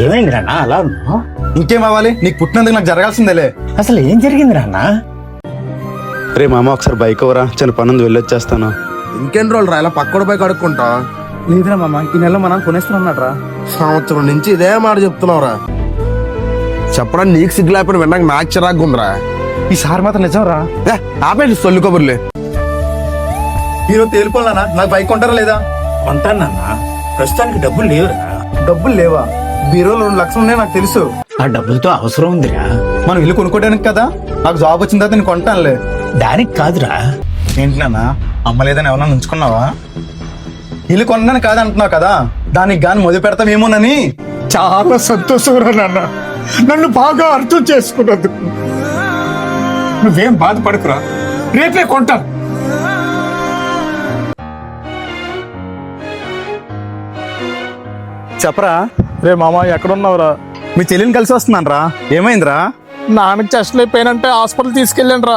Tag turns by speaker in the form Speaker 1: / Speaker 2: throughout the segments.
Speaker 1: ఏమైంది రానా అలా ఉన్నావు?
Speaker 2: ఇంకేం అవ్వాలి, నీకు పుట్టినందుకు నాకు జరగాల్సిందేలే.
Speaker 1: అసలు ఏం జరిగింది రానా?
Speaker 3: రే మామ ఒకసారి బైక్ ఎవరా, చిన్న పని ఉంది వెళ్ళొచ్చేస్తాను.
Speaker 4: ఇంకెన్ని రోజులు రా ఇలా పక్కన పోయి కడుక్కుంటా?
Speaker 2: లేదురా మామ, ఈ నెల మనం కొనేస్తున్నాడు రా.
Speaker 4: సంవత్సరం నుంచి ఇదే మాట చెప్తున్నావురా. చెప్పడానికి నీకు సిగ్గు లేకపోయినా విన్నాక నాకు చిరాకు ఉందిరా.
Speaker 2: ఈసారి మాత్రం నిజం రా.
Speaker 4: ఆపేసి సొల్లు కబుర్లే.
Speaker 2: ఈరోజు తేలిపోవాలన్నా, నాకు బైక్ కొంటారా లేదా?
Speaker 1: కొంటాను నాన్న, ప్రస్తుతానికి డబ్బులు లేవురా.
Speaker 2: డబ్బులు లేవా? బీరోలో 2 లక్షలు ఉన్నాయి నాకు తెలుసు.
Speaker 1: ఆ డబ్బులతో అవసరం ఉందిరా.
Speaker 2: మనం ఇల్లు కొనుక్కోవడానికి కదా. నాకు జాబ్ వచ్చిన తర్వాత నేను కొంటానులే.
Speaker 1: దానికి కాదురా.
Speaker 2: ఏంటి నాన్న, అమ్మ లేదని ఎవరన్నా ఉంచుకున్నావా? ఇల్లు కొనడానికి కాదు అంటున్నావు కదా, దానికి గాని మొదలు పెడతావేమోనని.
Speaker 5: చాలా సంతోషంరా నాన్న, నన్ను బాగా అర్థం చేసుకున్నందుకు. నువ్వేం బాధపడకురా, రేపే కొంటా.
Speaker 2: చెప్పరా.
Speaker 5: రే మామ ఎక్కడున్నావురా?
Speaker 2: మీ చెల్లిని కలిసి వస్తున్నాను రా. ఏమైందిరా?
Speaker 5: నాన్నకి చెస్ట్లు అయిపోయినంటే హాస్పిటల్ తీసుకెళ్ళాను రా,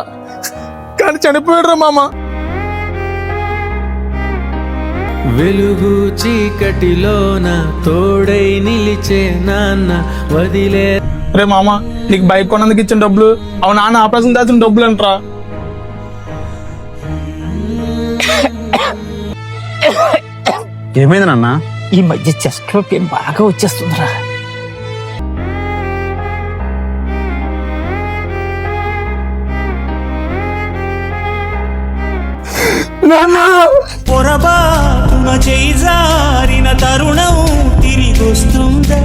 Speaker 5: కానీ చనిపోయాడు రా మామ.
Speaker 6: వెలుగు చీకటిలోన తోడై నిలిచే నాన్న వదిలే.
Speaker 5: రే మామ, నీకు బైక్ కొన్నందుకు ఇచ్చిన డబ్బులు అవు నాన్న ఆపరేషన్ దాచిన డబ్బులు అంటరా.
Speaker 2: ఏమైంది నాన్న?
Speaker 1: ఈ మధ్య చెస్ట్ లో పెయిన్ బాగా వచ్చేస్తుందిరా.
Speaker 6: పొరబాటున చేయి జారిన తరుణం తిరిగొస్తుందా?